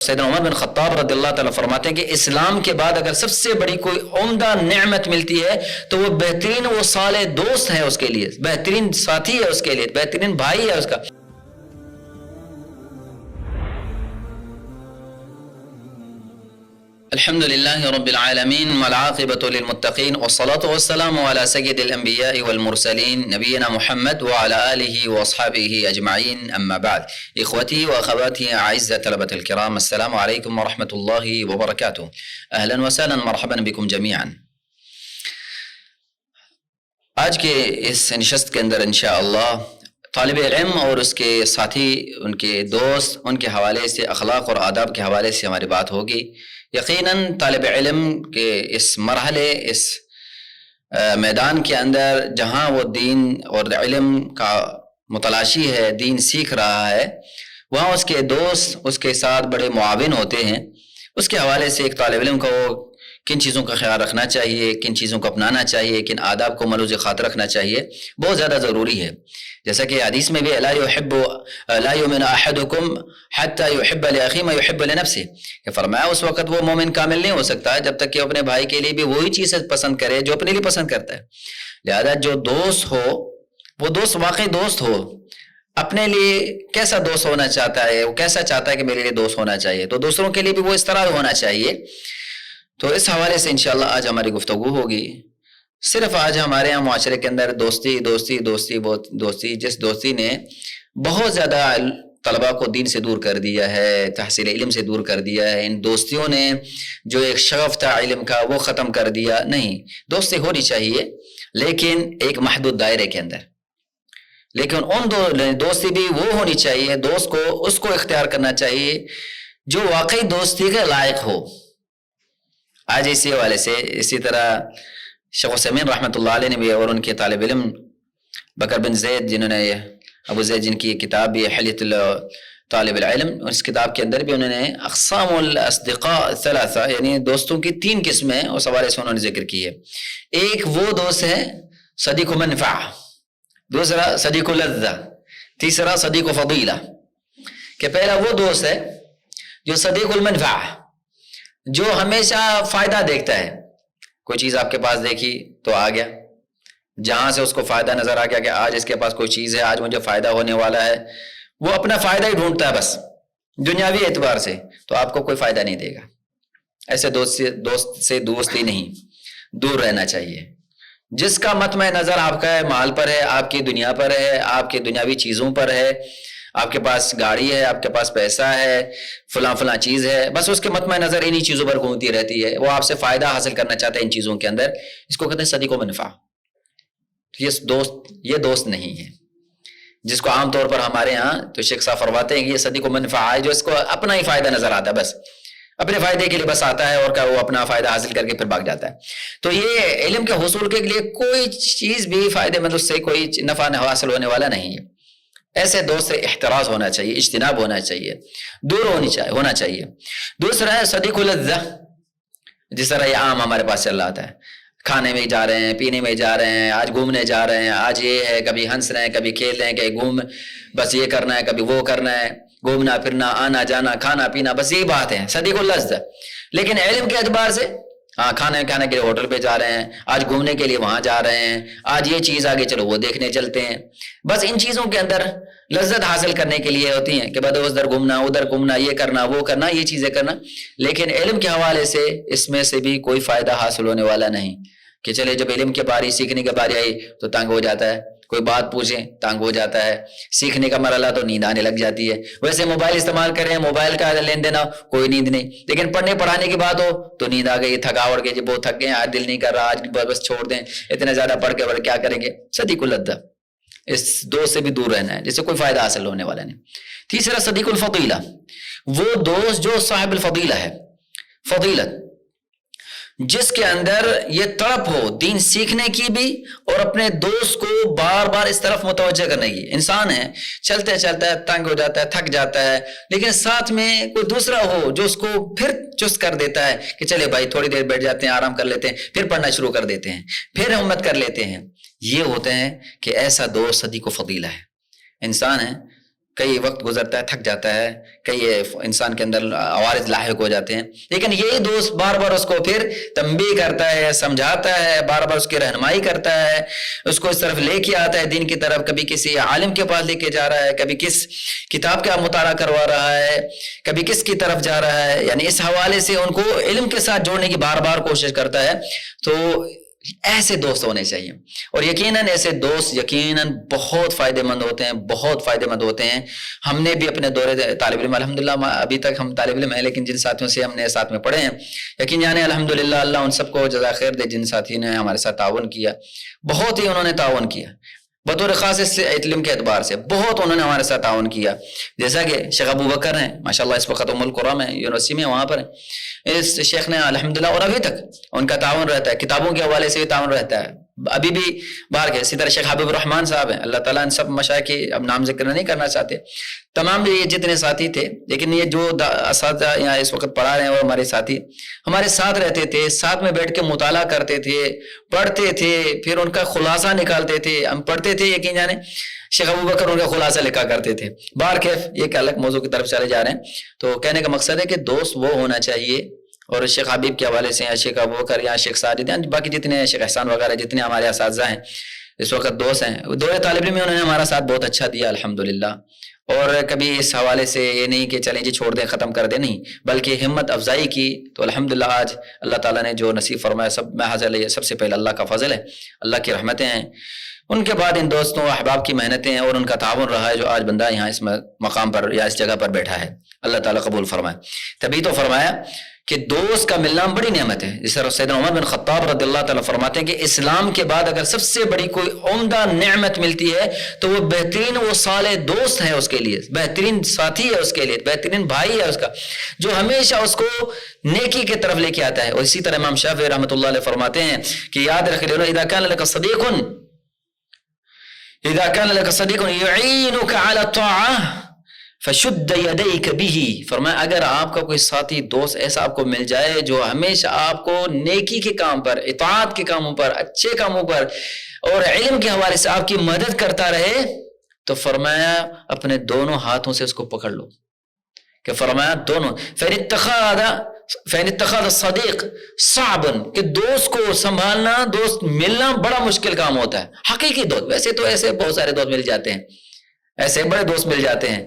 سیدنا عمر بن خطاب رضی اللہ تعالیٰ فرماتے ہیں کہ اسلام کے بعد اگر سب سے بڑی کوئی عمدہ نعمت ملتی ہے تو وہ بہترین وہ صالح دوست ہے اس کے لیے، بہترین ساتھی ہے اس کے لیے، بہترین بھائی ہے اس کا۔ الحمد للہ رب العالمین والعاقبۃ للمتقین والصلاة والسلام علی سید الانبیاء والمرسلین نبینا محمد وعلی آلہ واصحابہ اجمعین، اما بعد۔ اخوتی و اخواتی اعزہ طلبۃ الکرام، السلام علیکم ورحمۃ اللہ وبرکاتہ، اہلا وسہلا مرحبا بکم جمیعا۔ آج کے اس نشست کے اندر انشاءاللہ طالب علم اور اس کے ساتھی، ان کے دوست، ان کے حوالے سے اخلاق اور آداب کے حوالے سے ہماری بات ہوگی۔ یقیناً طالب علم کے اس مرحلے، اس میدان کے اندر جہاں وہ دین اور علم کا متلاشی ہے، دین سیکھ رہا ہے، وہاں اس کے دوست اس کے ساتھ بڑے معاون ہوتے ہیں۔ اس کے حوالے سے ایک طالب علم کو کن چیزوں کا خیال رکھنا چاہیے، کن چیزوں کو اپنانا چاہیے، کن آداب کو ملوز خاطر رکھنا چاہیے، بہت زیادہ ضروری ہے۔ جیسا کہ حدیث میں بھی لا یؤمن احدکم حتی یحب لاخیہ ما یحب لنفسہ، کہ فرمایا اس وقت وہ مومن کامل نہیں ہو سکتا جب تک کہ اپنے بھائی کے لیے بھی وہی چیز پسند کرے جو اپنے لیے پسند کرتا ہے۔ لہذا جو دوست ہو وہ دوست واقعی دوست ہو، اپنے لیے کیسا دوست ہونا چاہتا ہے، وہ کیسا چاہتا ہے کہ میرے لیے دوست ہونا چاہیے، تو دوسروں کے لیے بھی وہ اس طرح ہونا چاہیے۔ تو اس حوالے سے انشاءاللہ آج ہماری گفتگو ہوگی۔ صرف آج ہمارے یہاں معاشرے کے اندر دوستی دوستی دوستی بہت دوستی، جس دوستی نے بہت زیادہ طلباء کو دین سے دور کر دیا ہے، تحصیل علم سے دور کر دیا ہے۔ ان دوستیوں نے جو ایک شغف تھا علم کا وہ ختم کر دیا۔ نہیں، دوستی ہونی چاہیے لیکن ایک محدود دائرے کے اندر، لیکن ان دوستی بھی وہ ہونی چاہیے، دوست کو اس کو اختیار کرنا چاہیے جو واقعی دوستی کے لائق ہو۔ آج اسی حوالے سے اسی طرح شیخ عثیمین رحمۃ اللہ علیہ نے بھی اور ان کے طالب علم بکر بن زید، جنہوں نے ابو زید جن کی کتاب بھی حلیۃ طالب العلم، اس کتاب کے اندر بھی انہوں نے اقسام الاصدقاء ثلاثہ، یعنی دوستوں کی 3 قسمیں اس حوالے سے انہوں نے ذکر کی ہے۔ ایک وہ دوست ہے صدیق منفعہ، دوسرا صدیق لذہ، تیسرا صدیق فضیلہ۔ کہ پہلا وہ دوست ہے جو صدیق المنفعہ، جو ہمیشہ فائدہ دیکھتا ہے۔ کوئی چیز آپ کے پاس دیکھی تو آ گیا، جہاں سے اس کو فائدہ نظر آ گیا کہ آج اس کے پاس کوئی چیز ہے، آج مجھے فائدہ ہونے والا ہے، وہ اپنا فائدہ ہی ڈھونڈتا ہے بس دنیاوی اعتبار سے، تو آپ کو کوئی فائدہ نہیں دے گا۔ ایسے دوست سے دوستی نہیں، دور رہنا چاہیے۔ جس کا مطمع نظر آپ کا ہے مال پر ہے، آپ کی دنیا پر ہے، آپ کی دنیاوی چیزوں پر ہے، آپ کے پاس گاڑی ہے، آپ کے پاس پیسہ ہے، فلاں فلاں چیز ہے، بس اس کے مطمع نظر انہی چیزوں پر گھومتی رہتی ہے، وہ آپ سے فائدہ حاصل کرنا چاہتا ہے ان چیزوں کے اندر، اس کو کہتے ہیں صدیق و منفع۔ یہ دوست نہیں ہے، جس کو عام طور پر ہمارے ہاں تو شیخ صاحب فرماتے ہیں کہ یہ صدیق و منفع ہے، جو اس کو اپنا ہی فائدہ نظر آتا ہے، بس اپنے فائدے کے لیے بس آتا ہے اور وہ اپنا فائدہ حاصل کر کے پھر بھاگ جاتا ہے۔ تو یہ علم کے حصول کے لیے کوئی چیز بھی فائدے مند اس سے کوئی نفع حاصل ہونے والا نہیں ہے۔ ایسے دوست سے احتراز ہونا چاہیے، اجتناب ہونا چاہیے، دور ہونا چاہیے۔ دوسرا ہے صدیق اللذہ، جس طرح یہ عام ہمارے پاس چل رہا ہے، کھانے میں جا رہے ہیں، پینے میں جا رہے ہیں، آج گھومنے جا رہے ہیں، آج یہ ہے، کبھی ہنس رہے ہیں، کبھی کھیل رہے ہیں، کہیں بس یہ کرنا ہے، کبھی وہ کرنا ہے، گھومنا پھرنا، آنا جانا، کھانا پینا، بس یہی بات ہے، صدیق اللذہ۔ لیکن علم کے اعتبار سے کھانے کے لیے ہوٹل پہ جا رہے ہیں، آج گھومنے کے لیے وہاں جا رہے ہیں، آج یہ چیز آگے چلو وہ دیکھنے چلتے ہیں، بس ان چیزوں کے اندر لذت حاصل کرنے کے لیے ہوتی ہیں کہ بس ادھر گھومنا، ادھر گھومنا، یہ کرنا، وہ کرنا، یہ چیزیں کرنا۔ لیکن علم کے حوالے سے اس میں سے بھی کوئی فائدہ حاصل ہونے والا نہیں، کہ چلے جب علم کے باری، سیکھنے کے باری آئی تو تنگ ہو جاتا ہے، کوئی بات پوچھیں تنگ ہو جاتا ہے، سیکھنے کا مرحلہ تو نیند آنے لگ جاتی ہے۔ ویسے موبائل استعمال کریں، موبائل کا لین دینا، کوئی نیند نہیں، لیکن پڑھنے پڑھانے کی بات ہو تو نیند آ گئی، تھکاوٹ گئی، بہت تھک گئے، آج دل نہیں کر رہا، آج بس چھوڑ دیں، اتنے زیادہ پڑھ کے کیا کریں گے۔ صدیق اللذہ، اس دوست سے بھی دور رہنا ہے جس سے کوئی فائدہ حاصل ہونے والا نہیں۔ تیسرا صدیق الفضیلہ، وہ دوست جو صاحب الفضیلہ ہے، فضیلت، جس کے اندر یہ تڑپ ہو دین سیکھنے کی بھی اور اپنے دوست کو بار بار اس طرف متوجہ کرنے کی۔ انسان ہے، چلتے چلتا ہے، تنگ ہو جاتا ہے، تھک جاتا ہے، لیکن ساتھ میں کوئی دوسرا ہو جو اس کو پھر چست کر دیتا ہے کہ چلے بھائی تھوڑی دیر بیٹھ جاتے ہیں، آرام کر لیتے ہیں، پھر پڑھنا شروع کر دیتے ہیں، پھر ہمت کر لیتے ہیں۔ یہ ہوتے ہیں کہ ایسا دوست صدیق و فضیلہ ہے۔ انسان ہے، کئی وقت گزرتا ہے، تھک جاتا ہے، کئی انسان کے اندر عوارض لاحق ہو جاتے ہیں، لیکن یہی دوست بار بار اس کو پھر تنبیہ کرتا ہے، سمجھاتا ہے، بار بار اس کی رہنمائی کرتا ہے، اس کو اس طرف لے کے آتا ہے دین کی طرف، کبھی کسی عالم کے پاس لے کے جا رہا ہے، کبھی کس کتاب کا مطالعہ کروا رہا ہے، کبھی کس کی طرف جا رہا ہے، یعنی اس حوالے سے ان کو علم کے ساتھ جوڑنے کی بار بار کوشش کرتا ہے۔ تو ایسے دوست ہونے چاہیے، اور یقیناً ایسے دوست یقیناً بہت فائدہ مند ہوتے ہیں، بہت فائدہ مند ہوتے ہیں۔ ہم نے بھی اپنے دورے طالب علم، الحمدللہ ابھی تک ہم طالب علم ہیں، لیکن جن ساتھیوں سے ہم نے ساتھ میں پڑھے ہیں، یقین جانے الحمدللہ اللہ ان سب کو جزائے خیر دے، جن ساتھیوں نے ہمارے ساتھ تعاون کیا، بہت ہی انہوں نے تعاون کیا، بطور خاص اس علم کے اعتبار سے بہت انہوں نے ہمارے ساتھ تعاون کیا۔ جیسا کہ شیخ ابو بکر ہیں ماشاءاللہ، اس وقت ام القرآن میں یونیورسٹی میں وہاں پر ہیں، اس شیخ نے الحمدللہ، اور ابھی تک ان کا تعاون رہتا ہے، کتابوں کے حوالے سے بھی تعاون رہتا ہے، ابھی بھی باہر کے۔ اسی طرح شیخ حبیب الرحمان صاحب ہیں، اللہ تعالیٰ ان سب مشائخ کی اب نام ذکر نہیں کرنا چاہتے، تمام یہ جتنے ساتھی تھے، لیکن یہ جو اساتذہ یہاں اس وقت پڑھا رہے ہیں اور ہمارے ساتھی ہمارے ساتھ رہتے تھے، ساتھ میں بیٹھ کے مطالعہ کرتے تھے، پڑھتے تھے، پھر ان کا خلاصہ نکالتے تھے، ہم پڑھتے تھے، یقین جانے شیخ ابو بکر ان کا خلاصہ لکھا کرتے تھے۔ باہر کیف یہ ایک الگ موضوع کی طرف چلے جا رہے ہیں، تو کہنے کا مقصد ہے کہ دوست وہ ہونا چاہیے، اور شیخ حبیب کے حوالے سے یا شیخ ابو بکر یا شیخ ساجد یا باقی جتنے شیخ احسان وغیرہ جتنے ہمارے اساتذہ ہیں اس وقت دوست ہیں، دور طالب علم میں انہوں نے ہمارا ساتھ بہت اچھا دیا الحمدللہ، اور کبھی اس حوالے سے یہ نہیں کہ چلیں جی چھوڑ دیں ختم کر دیں، نہیں، بلکہ ہمت افزائی کی۔ تو الحمدللہ آج اللہ تعالیٰ نے جو نصیب فرمایا سب محض سب سے پہلے اللہ کا فضل ہے، اللہ کی رحمتیں ہیں، ان کے بعد ان دوستوں احباب کی محنتیں ہیں اور ان کا تعاون رہا ہے، جو آج بندہ یہاں اس مقام پر یا اس جگہ پر بیٹھا ہے، اللہ تعالیٰ قبول فرمائے۔ تبھی تو فرمایا کہ دوست کا ملنا بڑی نعمت ہے، جس طرح سیدنا عمر بن خطاب رضی اللہ تعالیٰ فرماتے ہیں کہ اسلام کے بعد اگر سب سے بڑی کوئی عمدہ نعمت ملتی ہے تو وہ بہترین وہ صالح دوست ہے، اس کے لیے بہترین ساتھی ہے، اس کے لیے بہترین بھائی ہے اس کا، جو ہمیشہ اس کو نیکی کی طرف لے کے آتا ہے۔ اور اسی طرح امام شافعی رحمۃ اللہ علیہ فرماتے ہیں کہ یاد رکھ لو اذا كان لك صديق يعينك على الطاعة فشد يديك به، فرمایا اگر آپ کا کوئی ساتھی دوست ایسا آپ کو مل جائے جو ہمیشہ آپ کو نیکی کے کام پر، اطاعت کے کاموں پر، اچھے کاموں پر اور علم کے حوالے سے آپ کی مدد کرتا رہے، تو فرمایا اپنے دونوں ہاتھوں سے اس کو پکڑ لو، کہ فرمایا دونوں فَإِنِ اتَّخَذَ الصَّدِيقَ صَعْبًا، کہ دوست کو سنبھالنا، دوست ملنا بڑا مشکل کام ہوتا ہے، حقیقی دوست۔ ویسے تو ایسے بہت سارے دوست مل جاتے ہیں، ایسے بڑے دوست مل جاتے ہیں،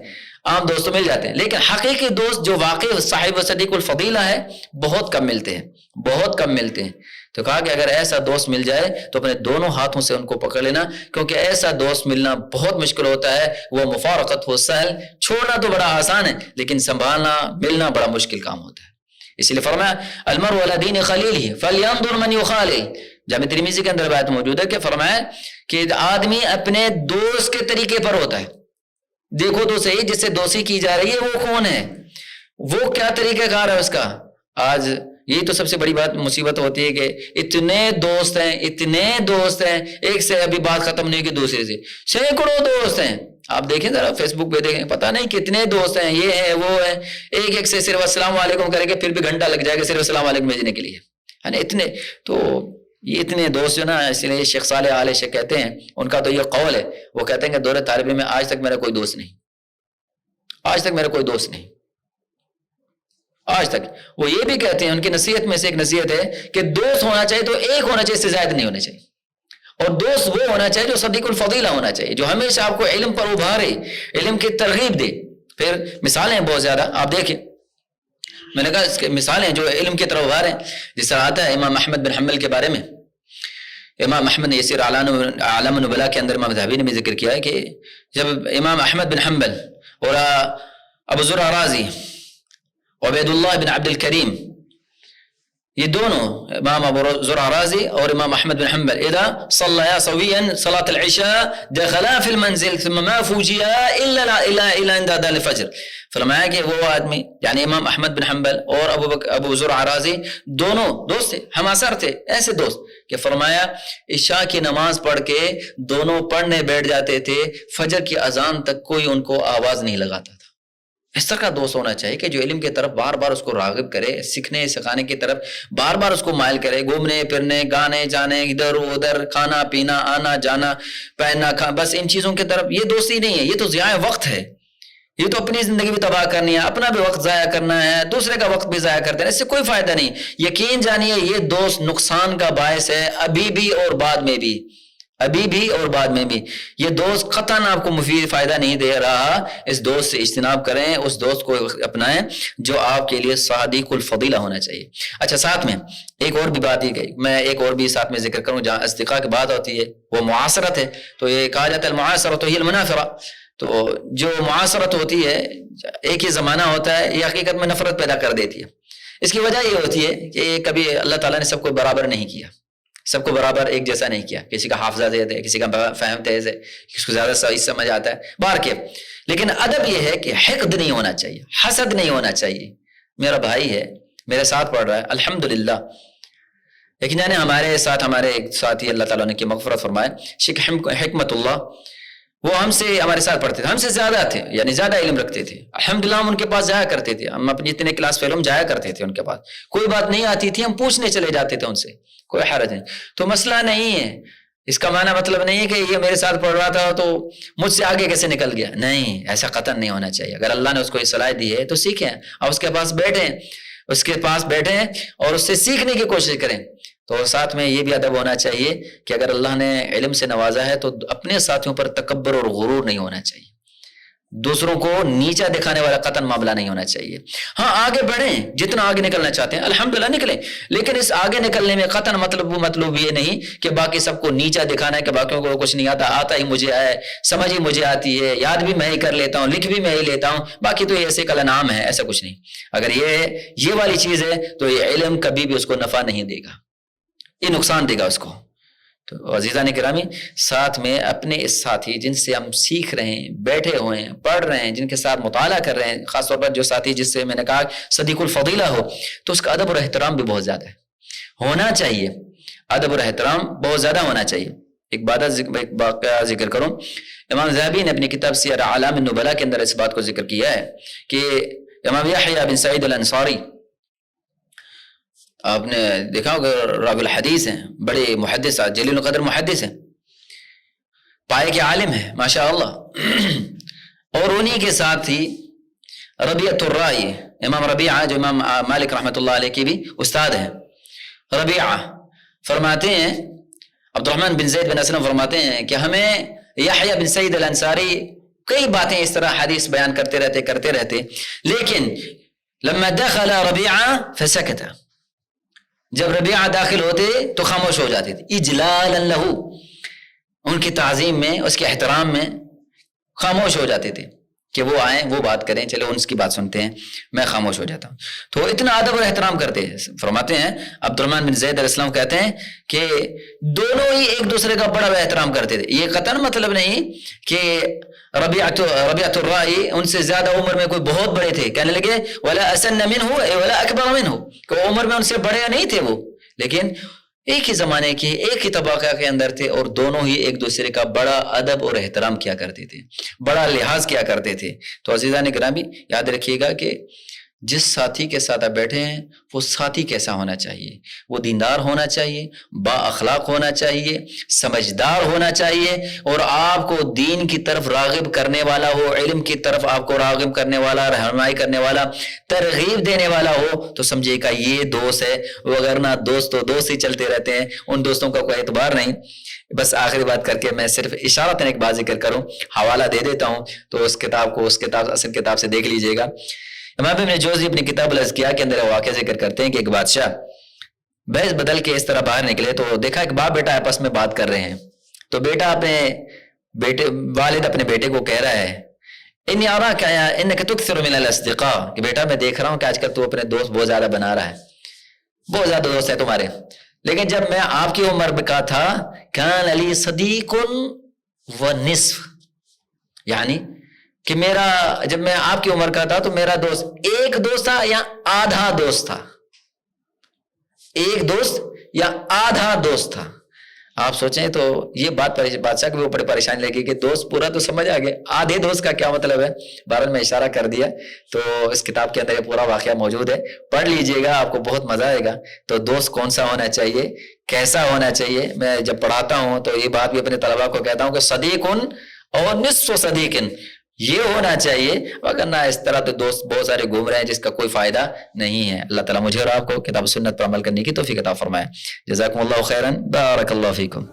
عام دوست مل جاتے ہیں، لیکن حقیقی دوست جو واقعی صاحب صدیق الفضیلہ ہے بہت کم ملتے ہیں، بہت کم ملتے ہیں۔ تو کہا کہ اگر ایسا دوست مل جائے تو اپنے دونوں ہاتھوں سے ان کو پکڑ لینا، کیونکہ ایسا دوست ملنا بہت مشکل ہوتا ہے، وہ مفارقت ہو سہل، چھوڑنا تو بڑا آسان ہے لیکن سنبھالنا، ملنا بڑا مشکل کام ہوتا ہے۔ اس لیے فرمایا المرء علی دین خلیلہ فلینظر من یخالل، جامع ترمذی کے اندر بات موجود ہے کہ فرمایا کہ آدمی اپنے دوست کے طریقے پر ہوتا ہے، دیکھو تو صحیح جس سے دوستی کی جا رہی ہے وہ کون ہے، وہ کیا طریقہ کار ہے اس کا۔ آج یہی تو سب سے بڑی بات مصیبت ہوتی ہے کہ اتنے دوست ہیں، اتنے دوست ہیں، ایک سے ابھی بات ختم نہیں ہوئی دوسرے سے سینکڑوں دوست ہیں۔ آپ دیکھیں ذرا فیس بک پہ دیکھیں، پتہ نہیں کتنے دوست ہیں، یہ ہیں وہ ہیں، ایک سے صرف السلام علیکم کریں گے پھر بھی گھنٹہ لگ جائے گا صرف السلام علیکم بھیجنے کے لیے، ہے نا، اتنے۔ تو یہ اتنے دوست جو نا، اس لیے شیخ صالح آل شیخ کہتے ہیں، ان کا تو یہ قول ہے، وہ کہتے ہیں کہ دور طالب علم میں آج تک میرا کوئی دوست نہیں، آج تک میرا کوئی دوست نہیں، آج تک۔ وہ یہ بھی کہتے ہیں، ان کی نصیحت میں سے ایک نصیحت ہے کہ دوست ہونا چاہیے تو ایک ہونا چاہیے، اس سے زائد نہیں ہونا چاہیے، اور دوست وہ ہونا چاہیے جو صدیق الفضیلہ ہونا چاہیے، جو ہمیشہ آپ کو علم پر ابھارے، علم کی ترغیب دے۔ پھر مثالیں بہت زیادہ آپ دیکھیں، میں نے کہا اس کے مثالیں جو علم کی طرف ابھارے، جس طرح آتا ہے امام احمد بن حنبل کے بارے میں، امام احمد نے یسیر اعلام النبلاء کے اندر امام ذہبی نے بھی ذکر کیا ہے کہ جب امام احمد بن حنبل اور ابو زرع رازی، عبید اللہ بن عبد الکریم، یہ دونوں امام ابو زرع رازی اور امام احمد بن حنبل اذا صلیا سویا صلاة العشاء دخلا في المنزل ثم ما فوجئا الا عند اذان الفجر، فرمایا کہ وہ آدمی یعنی امام احمد بن حنبل اور ابو زرع رازی دونوں دوست تھے، ہماسر تھے، ایسے دوست کہ فرمایا عشاء کی نماز پڑھ کے دونوں پڑھنے بیٹھ جاتے تھے، فجر کی اذان تک کوئی ان کو آواز نہیں لگاتا تھا۔ اس طرح کا دوست ہونا چاہیے کہ جو علم کی طرف بار بار اس کو راغب کرے، سیکھنے سکھانے کی طرف بار بار اس کو مائل کرے، گھومنے پھرنے، گانے جانے، ادھر ادھر، کھانا پینا، آنا جانا، پہننا بس ان چیزوں کی طرف، یہ دوستی نہیں ہے، یہ تو ضیاع وقت ہے، یہ تو اپنی زندگی بھی تباہ کرنی ہے، اپنا بھی وقت ضائع کرنا ہے، دوسرے کا وقت بھی ضائع کر دینا، اس سے کوئی فائدہ نہیں۔ یقین جانیے یہ دوست نقصان کا باعث ہے، ابھی بھی اور بعد میں بھی، ابھی بھی اور بعد میں بھی۔ یہ دوست قطعاً آپ کو مفید فائدہ نہیں دے رہا، اس دوست سے اجتناب کریں، اس دوست کو اپنائیں جو آپ کے لیے صادق الفضیلہ ہونا چاہیے۔ اچھا، ساتھ میں ایک اور بھی بات دی گئی، میں ایک اور بھی ساتھ میں ذکر کروں، جہاں اصدقاء کی بات ہوتی ہے وہ معاصرت ہے، تو یہ کہا جاتا ہے المعاصرۃ ہی المنافرہ، تو جو معاصرت ہوتی ہے، ایک ہی زمانہ ہوتا ہے، یہ حقیقت میں نفرت پیدا کر دیتی ہے۔ اس کی وجہ یہ ہوتی ہے کہ کبھی اللہ تعالیٰ نے سب کو برابر نہیں کیا، سب کو برابر ایک جیسا نہیں کیا، کسی کا حافظہ تیز ہے، کسی کا فہم تیز ہے، کسی کو زیادہ صحیح سمجھ آتا ہے، بار کے۔ لیکن ادب یہ ہے کہ حقد نہیں ہونا چاہیے، حسد نہیں ہونا چاہیے۔ میرا بھائی ہے، میرے ساتھ پڑھ رہا ہے، الحمدللہ، لیکن یعنی ہمارے ساتھ ہمارے ایک ساتھی اللہ تعالیٰ نے کی مغفرت فرمائے، شیخ حکمت اللہ، وہ ہم سے ہمارے ساتھ پڑھتے تھے، ہم سے زیادہ تھے، یعنی زیادہ علم رکھتے تھے، الحمدللہ ہم ان کے پاس جایا کرتے تھے، ہم اپنی اتنے کلاس فیل ہم جایا کرتے تھے ان کے پاس، کوئی بات نہیں آتی تھی ہم پوچھنے چلے جاتے تھے ان سے، کوئی حرج نہیں۔ تو مسئلہ نہیں ہے، اس کا معنی مطلب نہیں ہے کہ یہ میرے ساتھ پڑھ رہا تھا تو مجھ سے آگے کیسے نکل گیا، نہیں، ایسا قطعاً نہیں ہونا چاہیے۔ اگر اللہ نے اس کو یہ صلاحیت دی ہے تو سیکھیں، اور اس کے پاس بیٹھیں اور اس سے سیکھنے کی کوشش کریں۔ تو ساتھ میں یہ بھی ادب ہونا چاہیے کہ اگر اللہ نے علم سے نوازا ہے تو اپنے ساتھیوں پر تکبر اور غرور نہیں ہونا چاہیے، دوسروں کو نیچا دکھانے والا قطعاً معاملہ نہیں ہونا چاہیے۔ ہاں، آگے بڑھیں، جتنا آگے نکلنا چاہتے ہیں الحمدللہ نکلیں، لیکن اس آگے نکلنے میں قطعاً مطلب یہ نہیں کہ باقی سب کو نیچا دکھانا ہے کہ باقیوں کو کچھ نہیں آتا ہی مجھے ہے، سمجھ ہی مجھے آتی ہے، یاد بھی میں ہی کر لیتا ہوں، لکھ بھی میں ہی لیتا ہوں، باقی تو یہ ایسے کل نام ہے، ایسا کچھ نہیں۔ اگر یہ والی چیز ہے تو یہ علم کبھی بھی اس کو نفع نہیں دے گا، یہ نقصان دے گا اس کو۔ تو عزیزان گرامی، ساتھ میں اپنے اس ساتھی جن سے ہم سیکھ رہے ہیں، بیٹھے ہوئے ہیں، پڑھ رہے ہیں، جن کے ساتھ مطالعہ کر رہے ہیں، خاص طور پر جو ساتھی جس سے میں نے کہا صدیق الفضیلہ ہو، تو اس کا ادب اور احترام بھی بہت زیادہ ہے، ہونا چاہیے، ادب اور احترام بہت زیادہ ہونا چاہیے۔ ایک واقعہ ذکر کروں، امام ذہبی نے اپنی کتاب سیر اعلام النبلاء کے اندر اس بات کو ذکر کیا ہے کہ امام یحییٰ بن سعید الانصاری، آپ نے دیکھا ہوگا راوی الحدیث ہیں، بڑے محدث، جلیل القدر محدث ہیں، پائے کے عالم ہیں ماشاء اللہ، اور انہی کے ساتھ ہی ربیعۃ الرائی، امام ربیعہ جو امام مالک رحمۃ اللہ علیہ کی بھی استاد ہیں، ربیعہ فرماتے ہیں، عبد الرحمن بن زید بن اسلم فرماتے ہیں کہ ہمیں یحییٰ بن سعید الانصاری کئی باتیں اس طرح حدیث بیان کرتے رہتے، لیکن لما دخل ربیعہ فسکت، جب ربیعہ داخل ہوتے تو خاموش ہو جاتے تھے، اجلالا لہ، ان کی تعظیم میں، اس کے احترام میں خاموش ہو جاتے تھے کہ وہ آئیں، وہ بات کریں، چلو ان کی بات سنتے ہیں، میں خاموش ہو جاتا ہوں۔ تو اتنا ادب اور احترام کرتے ہیں۔ فرماتے ہیں عبد الرحمن بن زید علیہ السلام کہتے ہیں کہ دونوں ہی ایک دوسرے کا بڑا احترام کرتے تھے۔ یہ قطعاً مطلب نہیں کہ ربیعۃ الرائی ان سے زیادہ عمر میں کوئی بہت بڑے تھے، کہنے لگے ولا اسن منہ ولا اکبر منہ، کہ عمر میں ان سے بڑے نہیں تھے وہ، لیکن ایک ہی زمانے کے، ایک ہی طبقہ کے اندر تھے، اور دونوں ہی ایک دوسرے کا بڑا ادب اور احترام کیا کرتے تھے، بڑا لحاظ کیا کرتے تھے۔ تو عزیزان گرامی، یاد رکھیے گا کہ جس ساتھی کے ساتھ آپ بیٹھے ہیں وہ ساتھی کیسا ہونا چاہیے، وہ دیندار ہونا چاہیے، با اخلاق ہونا چاہیے، سمجھدار ہونا چاہیے، اور آپ کو دین کی طرف راغب کرنے والا ہو، علم کی طرف آپ کو راغب کرنے والا، رہنمائی کرنے والا، ترغیب دینے والا ہو، تو سمجھے گا یہ دوست ہے، وغیرہ دوست تو دوست ہی چلتے رہتے ہیں، ان دوستوں کا کوئی اعتبار نہیں۔ بس آخری بات کر کے میں صرف اشارتاً ایک بات ذکر کروں، حوالہ دے دیتا ہوں، تو اس کتاب کو اصل کتاب سے دیکھ لیجئے گا۔ امام ابن جوزی اپنی کتاب الاذکیاء کے اندر واقعہ ذکر کرتے ہیں کہ ایک بادشاہ بحث بدل کے اس طرح باہر نکلے تو دیکھا ایک باپ بیٹا آپس میں بات کر رہے ہیں، تو بیٹا والد اپنے بیٹے کو کہہ رہا ہے انی اراک انک تکثر من الاصدقاء، کہ بیٹا میں دیکھ رہا ہوں کہ آج کل تو اپنے دوست بہت زیادہ بنا رہا ہے، بہت زیادہ دوست ہیں تمہارے، لیکن جب میں آپ کی عمر کا تھا کان علی صدیق و نصف، یعنی کہ جب میں آپ کی عمر کا تھا تو میرا دوست ایک دوست تھا یا آدھا دوست تھا، ایک دوست یا آدھا دوست تھا۔ آپ سوچیں تو یہ بات بادشاہ کے اوپر پریشانی لگی کہ دوست پورا تو سمجھ آ گیا، آدھے دوست کا کیا مطلب ہے، بہرحال میں اشارہ کر دیا، تو اس کتاب کے اندر یہ پورا واقعہ موجود ہے، پڑھ لیجئے گا، آپ کو بہت مزہ آئے گا۔ تو دوست کون سا ہونا چاہیے، کیسا ہونا چاہیے، میں جب پڑھاتا ہوں تو یہ بات بھی اپنے طلباء کو کہتا ہوں کہ صدیقن اور نصف صدیقن، یہ ہونا چاہیے، وگرنہ اس طرح تو دوست بہت سارے گھوم رہے ہیں جس کا کوئی فائدہ نہیں ہے۔ اللہ تعالیٰ مجھے اور آپ کو کتاب و سنت پر عمل کرنے کی توفیق عطا فرمائے۔ جزاکم اللہ خیرا، بارک اللہ فیکم۔